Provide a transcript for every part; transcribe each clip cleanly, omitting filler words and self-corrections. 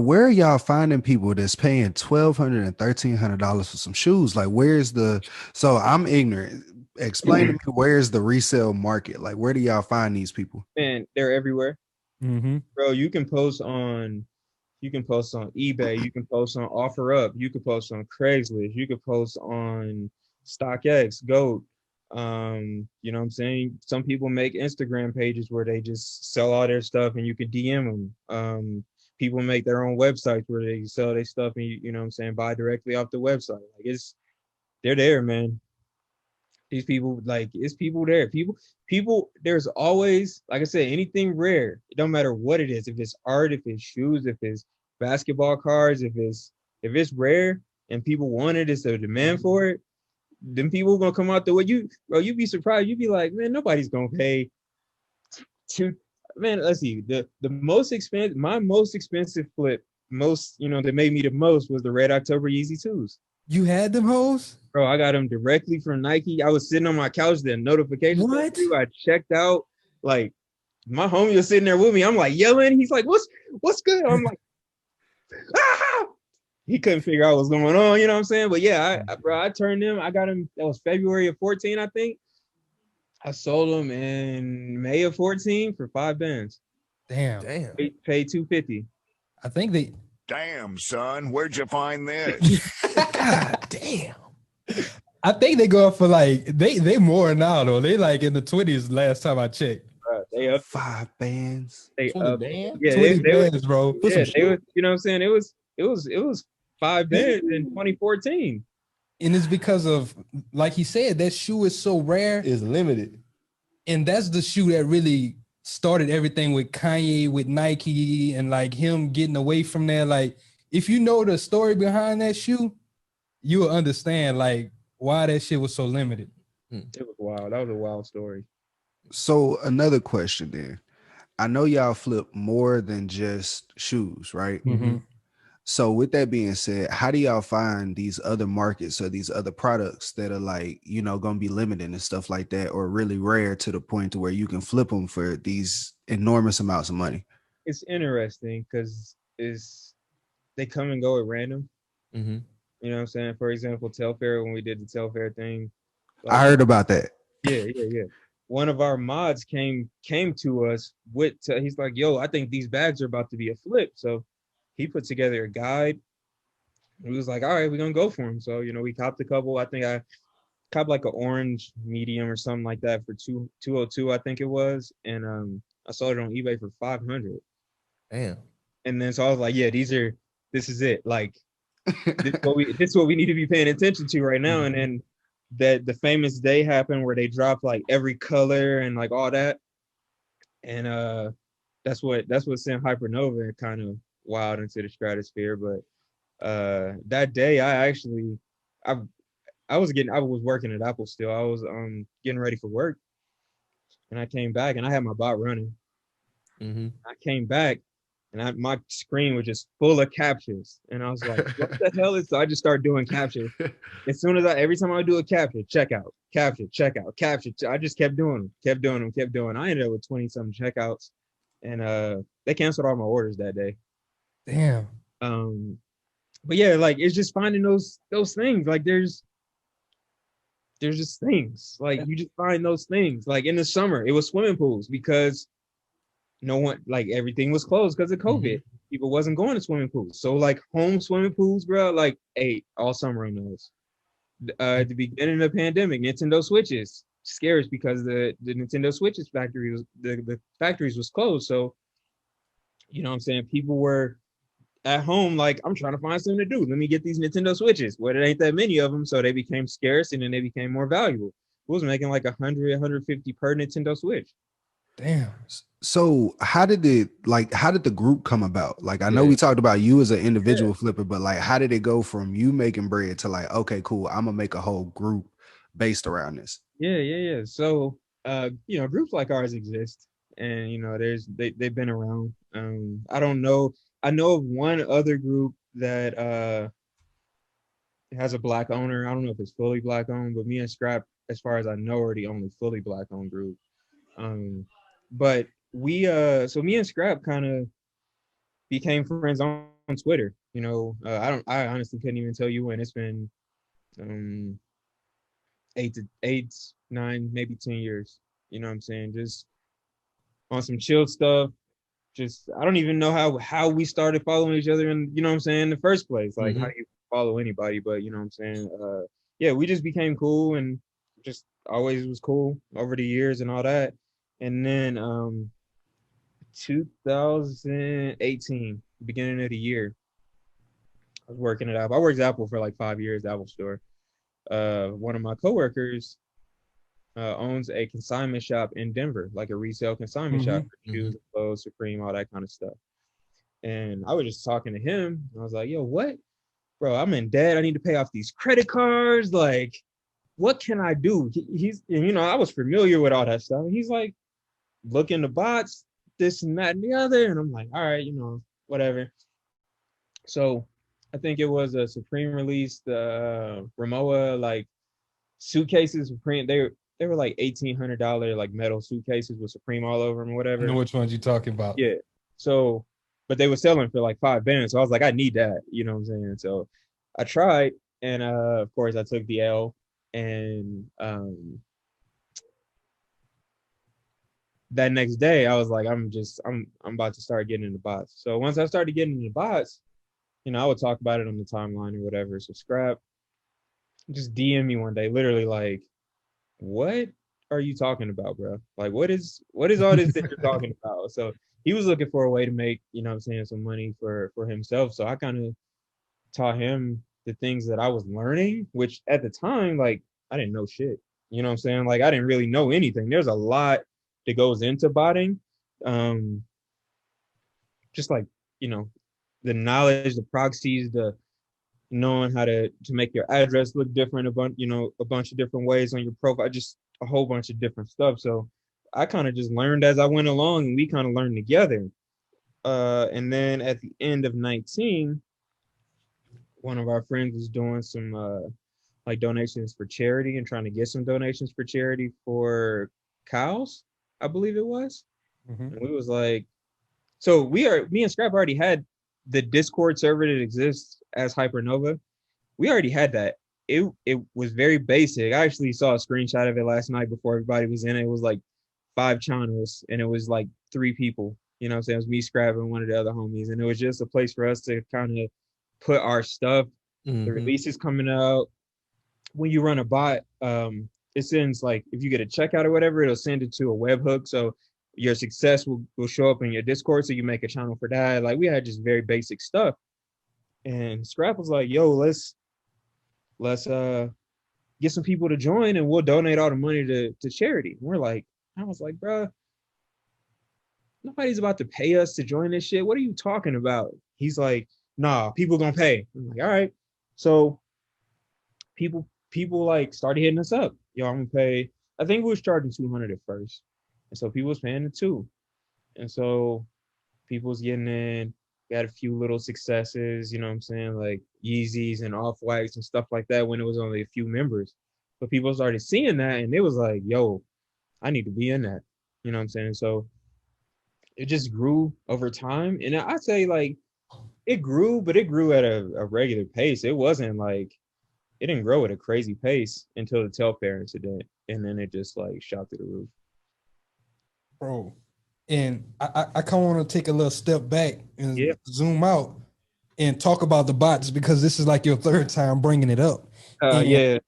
Where are y'all finding people that's paying $1,200 and $1,300 for some shoes? Like, where's the? So I'm ignorant. Explain to me where's the resale market? Like, where do y'all find these people? Man, they're everywhere, Mm-hmm. bro. You can post on eBay, you can post on OfferUp, you can post on Craigslist, you can post on StockX, Goat. You know what I'm saying? Some people make Instagram pages where they just sell all their stuff and you can DM them. People make their own websites where they sell their stuff and you know what I'm saying, buy directly off the website. Like they're there, man. These people, like, it's people there. People, there's always, like I said, anything rare. It don't matter what it is. If it's art, if it's shoes, if it's basketball cards, if it's rare and people want it, it's a demand for it, then people gonna come out the way you, bro, you'd be surprised. You'd be like, man, nobody's gonna pay two. Man, let's see. The most expensive, my most expensive flip, most, that made me the most was the Red October Yeezy 2s. You had them hoes? Bro, I got them directly from Nike. I was sitting on my couch, the notifications came What? through. I checked out. Like, my homie was sitting there with me. I'm like yelling. He's like, what's good? I'm like, ah! He couldn't figure out what's going on, you know what I'm saying? But yeah, bro, I turned them. I got them. That was February of 14, I think. I sold them in May of 14 for $5. Damn. Damn. Paid 250. I think they Damn, son, where'd you find this? God damn. I think they go up for like they more now though. They like in the 20s last time I checked. They up. $5. They 20 up. bands? Yeah, 20 they bands, bro. For yeah, some they shit. was, you know what I'm saying? It was $5 in 2014. And it's because of, like he said, that shoe is so rare. It's limited. And that's the shoe that really started everything with Kanye, with Nike, and like him getting away from there. Like, if you know the story behind that shoe, you will understand like why that shit was so limited. It was wild. That was a wild story. So another question then. I know y'all flip more than just shoes, right? Mm-hmm. So with that being said, how do y'all find these other markets or these other products that are like, going to be limited and stuff like that, or really rare to the point to where you can flip them for these enormous amounts of money? It's interesting because they come and go at random. Mm-hmm. You know what I'm saying? For example, Telfar, when we did the Telfar thing, I like, heard about that. yeah. One of our mods came to us with, he's like, yo, I think these bags are about to be a flip. So he put together a guide. We was like, all right, we're gonna go for him. So, we copped a couple. I think I copped like an orange medium or something like that for 202, I think it was. And I sold it on eBay for 500. Damn. And then so I was like, yeah, this is it. Like, this is what we need to be paying attention to right now. And then that the famous day happened where they dropped like every color and like all that. And that's what sent Hypernova kind of wild into the stratosphere. But that day I I was working at Apple still. I was getting ready for work, and I came back and I had my bot running. Mm-hmm. I came back and my screen was just full of captures, and I was like, "What the hell is?" So I just started doing captures. As soon as every time I do a capture, checkout, capture, checkout, capture, I just kept doing them, kept doing them, kept doing. I ended up with 20-something checkouts, and they canceled all my orders that day. Damn. But yeah, like, it's just finding those things. Like, there's just things, like, you just find those things. Like, in the summer, it was swimming pools because no one, like, everything was closed because of COVID. Mm-hmm. People wasn't going to swimming pools. So like home swimming pools, bro, like ate all summer on those. At the beginning of the pandemic, Nintendo Switches scarce because the Nintendo Switches factory was the factories was closed. So, you know what I'm saying, people were at home like, I'm trying to find something to do. Let me get these Nintendo Switches. Well, it ain't that many of them, so they became scarce and then they became more valuable. Who was making like 100, 150 per Nintendo Switch? Damn. So how did the group come about? Like, I know Yeah. we talked about you as an individual flipper, but like, how did it go from you making bread to like, okay, cool, I'm gonna make a whole group based around this? Yeah. So, groups like ours exist, and they've been around. I don't know. I know of one other group that has a black owner. I don't know if it's fully black owned, but me and Scrap, as far as I know, are the only fully black owned group. But we so me and Scrap kind of became friends on Twitter. I honestly couldn't even tell you when. It's been 8, 9, maybe 10 years. You know what I'm saying? Just on some chill stuff. Just I don't even know how we started following each other, and you know what I'm saying, in the first place. Like, how do you follow anybody? But you know what I'm saying. Yeah, we just became cool and just always was cool over the years and all that. And then 2018, beginning of the year, I was working at Apple. I worked at Apple for like 5 years, Apple store. One of my coworkers owns a consignment shop in Denver, like a resale consignment shop for shoes, clothes, Supreme, all that kind of stuff. And I was just talking to him. I was like, yo, what? Bro, I'm in debt. I need to pay off these credit cards. Like, what can I do? I was familiar with all that stuff. And he's like, look into bots, this and that and the other. And I'm like, all right, whatever. So I think it was a Supreme released Ramoa like suitcases. Supreme, they were like $1,800 like metal suitcases with Supreme all over them or whatever. I know which ones you're talking about. Yeah. So, but they were selling for like $5. So I was like, I need that. You know what I'm saying? So I tried, and of course I took the L, and that next day I was like, I'm about to start getting into bots. So once I started getting into bots, I would talk about it on the timeline or whatever. So Scrap just DM me one day, literally like, what are you talking about, bro? Like, what is all this that you're talking about? So he was looking for a way to make, some money for himself. So I kind of taught him the things that I was learning, which at the time, like, I didn't know shit. You know what I'm saying? Like, I didn't really know anything. There's a lot that goes into botting. Just like, the knowledge, the proxies, the knowing how to make your address look different, a bunch of different ways on your profile, just a whole bunch of different stuff. So I kind of just learned as I went along, and we kind of learned together. And then at the end of 19, one of our friends was doing some like donations for charity and trying to get some donations for charity for cows, I believe it was. And we was like, so me and Scrap already had the Discord server that exists as Hypernova. We already had that. It was very basic. I actually saw a screenshot of it last night before everybody was in it. It was like 5 channels, and it was like 3 people. You know what I'm saying? It was me, Scrap, and one of the other homies. And it was just a place for us to kind of put our stuff. The releases coming out. When you run a bot, it sends, like, if you get a checkout or whatever, it'll send it to a webhook. So your success will show up in your Discord. So you make a channel for that. Like, we had just very basic stuff. And Scrap was like, yo, let's get some people to join, and we'll donate all the money to charity. And I was like, bro, nobody's about to pay us to join this shit. What are you talking about? He's like, nah, people gonna pay. I'm like, all right. So people like started hitting us up. Yo, I'm gonna pay. I think we was charging 200 at first. And so people was paying the 2. And so people was getting in. We had a few little successes, you know what I'm saying, like Yeezys and Off-Whites and stuff like that when it was only a few members. But people started seeing that, and it was like, yo, I need to be in that. You know what I'm saying? So it just grew over time. And I'd say, like, it grew, but it grew at a regular pace. It wasn't like, it didn't grow at a crazy pace until the Telfar incident. And then it just, like, shot through the roof. Bro. And I kind of want to take a little step back and zoom out and talk about the bots, because this is like your 3rd time bringing it up. I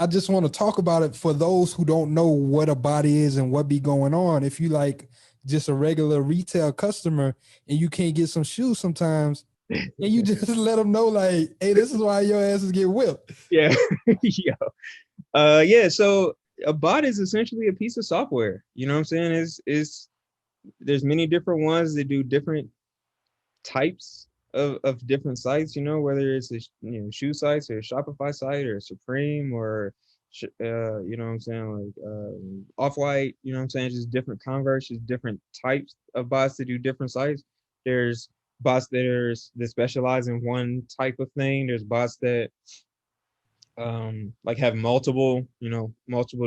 just want to talk about it for those who don't know what a bot is and what be going on. If you like just a regular retail customer and you can't get some shoes sometimes, and you just let them know, like, hey, this is why your asses get whipped. Yeah. So a bot is essentially a piece of software. You know what I'm saying? There's many different ones that do different types of different sites, whether it's shoe sites or a Shopify site or Supreme or you know what I'm saying, like Off-White, you know what I'm saying, just different Converse, just different types of bots that do different sites. There's bots that specialize in one type of thing. There's bots that like have multiple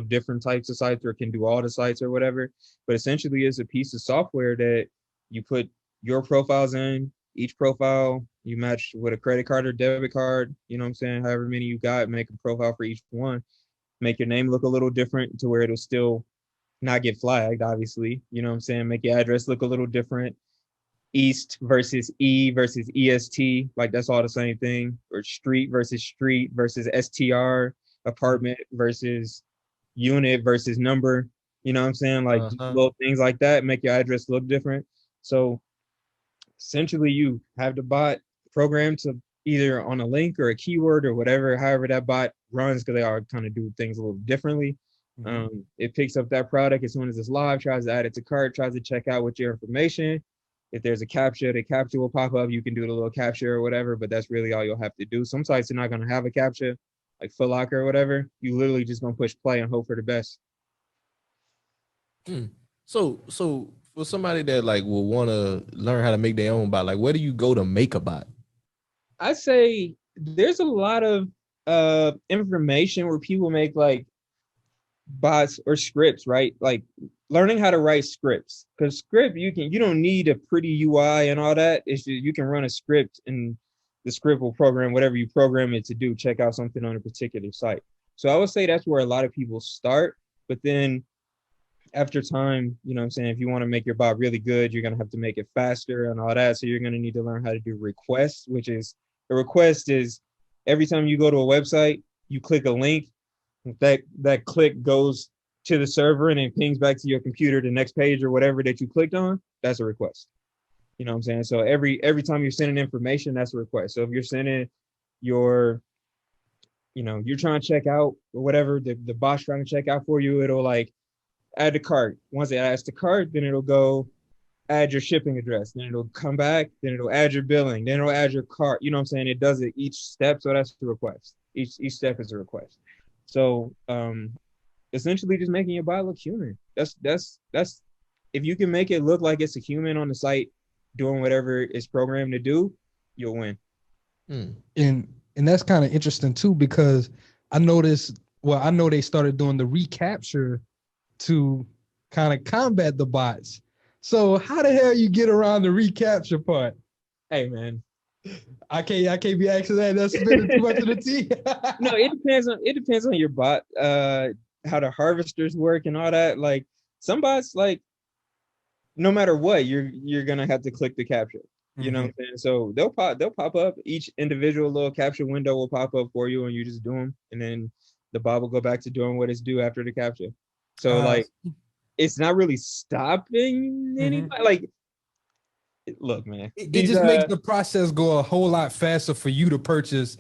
different types of sites, or can do all the sites or whatever. But essentially it's a piece of software that you put your profiles in, Each profile you match with a credit card or debit card. You know what I'm saying? However many you got, make a profile for each one. Make your name look a little different to where it'll still not get flagged, obviously. You know what I'm saying? Make your address look a little different. East versus E versus EST, like that's all the same thing. Or street versus STR, apartment versus unit versus number. You know what I'm saying? Like little things like that make your address look different. So essentially you have the bot programmed to either on a link or a keyword or whatever, however that bot runs, because they all kind of do things a little differently. It picks up that product as soon as it's live, tries to add it to cart, tries to check out with your information. If there's a captcha, the captcha will pop up. You can do the little captcha or whatever, but that's really all you'll have to do. Some sites are not going to have a captcha, like Foot Locker or whatever. You literally just going to push play and hope for the best. So for somebody that like will want to learn how to make their own bot, like where do you go to make a bot? I say there's a lot of information where people make like bots or scripts, right? Like learning how to write scripts, because script you don't need a pretty UI and all that. It's just, you can run a script and the script will program whatever you program it to do. Check out something on a particular site. So I would say that's where a lot of people start, but then after time, you know what I'm saying, if you want to make your bot really good, you're going to have to make it faster and all that. So you're going to need to learn how to do requests, which is a request is every time you go to a website, you click a link, that click goes to the server and it pings back to your computer the next page or whatever that you clicked on. That's a request. You know what I'm saying? So every time you're sending information, that's a request. So if you're sending your, you're trying to check out or whatever, the bot's trying to check out for you, it'll like add the cart. Once it adds the cart, then it'll go add your shipping address. Then it'll come back. Then it'll add your billing. Then it'll add your cart. You know what I'm saying? It does it each step. So that's the request. Each step is a request. So essentially just making your bot look human. That's if you can make it look like it's a human on the site doing whatever it's programmed to do, you'll win. And that's kind of interesting too, because I know they started doing the recapture to kind of combat the bots. So how the hell you get around the recapture part? Hey man, I can't be asking that. That's spinning too much of the tea. No, it depends on your bot, how the harvesters work and all that. Like some bots, like no matter what, you're gonna have to click the capture. You know what I'm saying? So they'll pop up. Each individual little capture window will pop up for you, and you just do them, and then the bot will go back to doing what it's due after the capture. So like, it's not really stopping anybody. Like, look, man, it just makes the process go a whole lot faster for you to purchase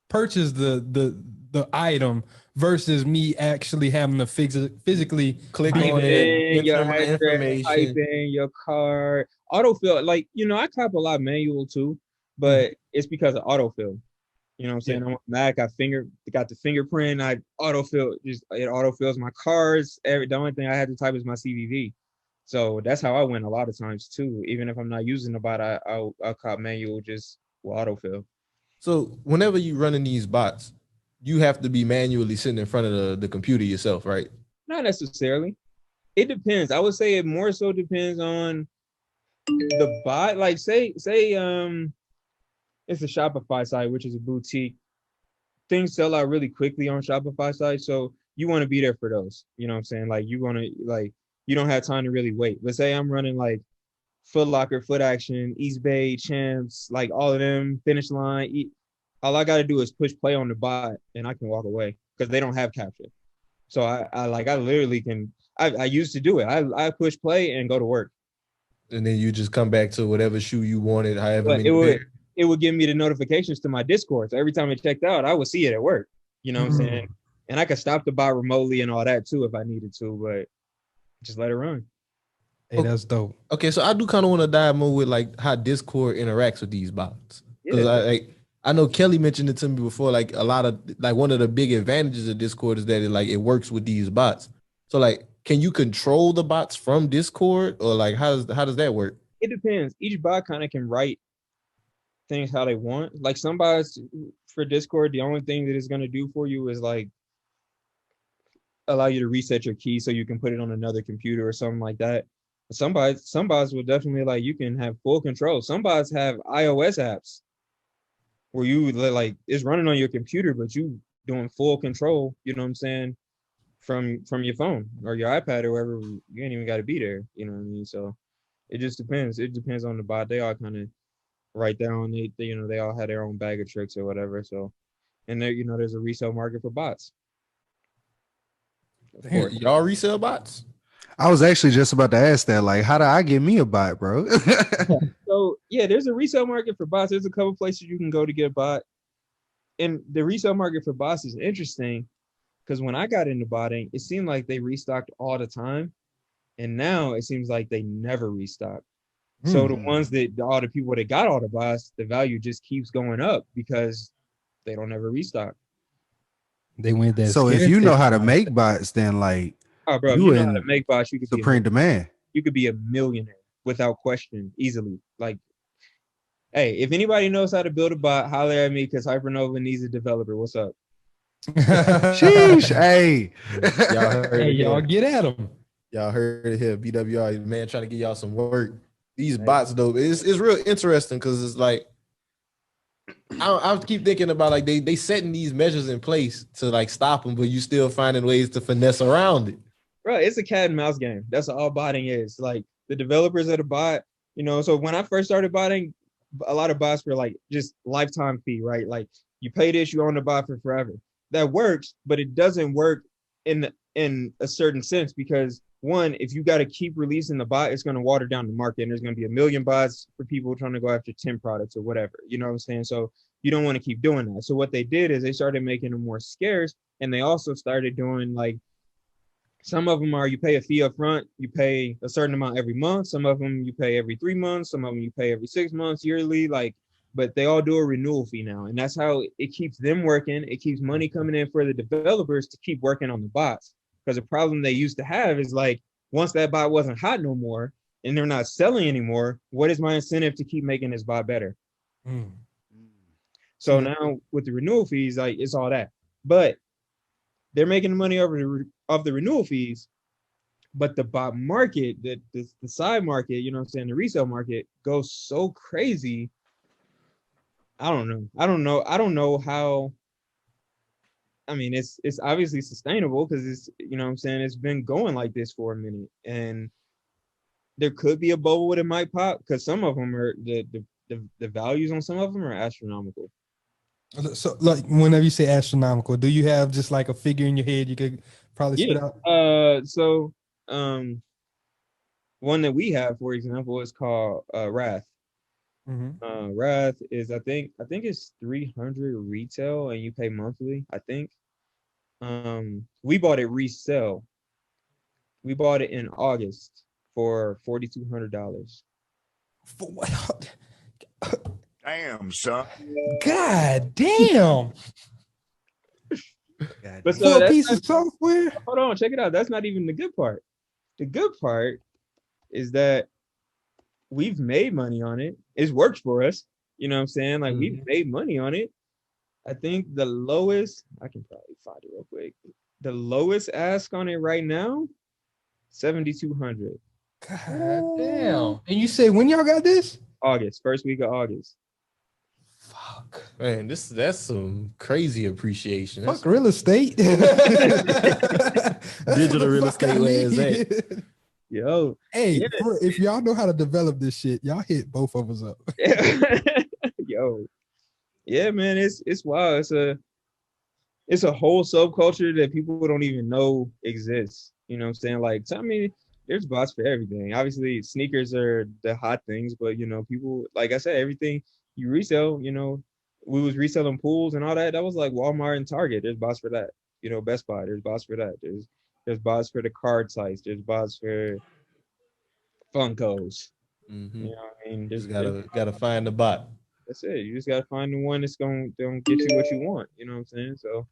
the item versus me actually having to physically click on it, your enter my information, type in your card, autofill. Like, I cop a lot manual too, but it's because of autofill. You know what I'm saying? I'm on Mac. Got the fingerprint. I autofill. It autofills my cards. The only thing I had to type is my CVV. So that's how I win a lot of times too. Even if I'm not using the bot, I'll cop manual just with autofill. So whenever you running these bots, you have to be manually sitting in front of the computer yourself, right? Not necessarily. It depends. I would say it more so depends on the bot. Like say it's a Shopify site, which is a boutique. Things sell out really quickly on Shopify site, so you want to be there for those. You know what I'm saying? Like you don't have time to really wait. Let's say I'm running like Foot Locker, Foot Action, East Bay, Champs, like all of them, Finish Line. All I got to do is push play on the bot and I can walk away because they don't have capture. So I literally can, I used to do it. I push play and go to work. And then you just come back to whatever shoe you wanted, however But many it would give me the notifications to my Discord. So every time it checked out, I would see it at work. You know what I'm saying? And I could stop the bot remotely and all that too if I needed to, but just let it run. Hey, that's dope. Okay, so I do kind of want to dive more with like how Discord interacts with these bots. Because I know Kelly mentioned it to me before, like a lot of like one of the big advantages of Discord is that it works with these bots. So like, can you control the bots from Discord, or like how does that work? It depends. Each bot kind of can write things how they want. Like some bots for Discord, the only thing that it's gonna do for you is like allow you to reset your key so you can put it on another computer or something like that. Some bots will definitely like you can have full control. Some bots have iOS apps where you like it's running on your computer, but you doing full control. You know what I'm saying? From your phone or your iPad or wherever. You ain't even got to be there. You know what I mean? So it just depends. It depends on the bot. They all kind of right there on they you know they all had their own bag of tricks or whatever. So and there there's a resale market for bots. Of course. Y'all resell bots? I was actually just about to ask that. Like, how do I get me a bot, bro? So yeah, there's a resale market for bots. There's a couple places you can go to get a bot, and the resale market for bots is interesting because when I got into botting, it seemed like they restocked all the time, and now it seems like they never restock. So the ones that all the people that got all the bots, the value just keeps going up because they don't ever restock. They went that. So if you know how to make bots, then like Oh, bro, if you you know how to in make bots, you could supreme demand. you could be a millionaire without question easily. Like, hey, if anybody knows how to build a bot, holler at me because Hypernova needs a developer. What's up? Sheesh, hey. Y'all heard Hey, it y'all here. get at them. Y'all heard it here. BWR, man, trying to get y'all some work. These bots, though, it's real interesting because it's like I keep thinking about like they setting these measures in place to like stop them, but you still finding ways to finesse around it. Bro, it's a cat and mouse game. That's all botting is. Like the developers of the bot, so when I first started botting, a lot of bots were like just lifetime fee, right? Like you pay this, you own the bot for forever. That works, but it doesn't work in a certain sense because one, if you got to keep releasing the bot, it's going to water down the market and there's going to be a million bots for people trying to go after 10 products or whatever. You know what I'm saying? So you don't want to keep doing that. So what they did is they started making them more scarce and they also started doing like some of them are you pay a fee up front, you pay a certain amount every month. Some of them you pay every 3 months, some of them you pay every 6 months, yearly, like, but they all do a renewal fee now. And that's how it keeps them working. It keeps money coming in for the developers to keep working on the bots. Because the problem they used to have is like once that bot wasn't hot no more and they're not selling anymore, what is my incentive to keep making this bot better? So now with the renewal fees, like it's all that. But they're making money over of the renewal fees, but the bot market, the side market, you know what I'm saying, the resale market goes so crazy. I don't know how. I mean, it's obviously sustainable because it's what I'm saying, it's been going like this for a minute, and there could be a bubble when it might pop because some of them are the values on some of them are astronomical. So, like, whenever you say astronomical, do you have just like a figure in your head you could probably spit out? So one that we have, for example, is called Wrath. Wrath is I think it's 300 retail and you pay monthly. I think. We bought it resale. We bought it in August for $4,200. For what? Damn, son. God damn! But For a piece of software? hold on, check it out. That's not even the good part. The good part is that we've made money on it. It's worked for us. You know what I'm saying? Like we've made money on it. I think the lowest, I can probably find it real quick. The lowest ask on it right now, 7,200. God damn! And you say when y'all got this? August, first week of August. Fuck, Man, that's some crazy appreciation. fuck real estate. Digital real estate where is that? Yo, hey, yeah. if y'all know how to develop this shit, y'all hit both of us up. Yo, yeah, man, it's wild. It's a whole subculture that people don't even know exists. You know what I'm saying? Like, tell me, there's bots for everything. Obviously, sneakers are the hot things, but people, like I said, everything you resell, we was reselling pools and all that. That was like Walmart and Target. There's bots for that. Best Buy. There's bots for that. There's bots for the card sites. There's bots for Funkos. You know what I mean? Just gotta find the bot. That's it. You just gotta find the one that's gonna get you what you want. You know what I'm saying? So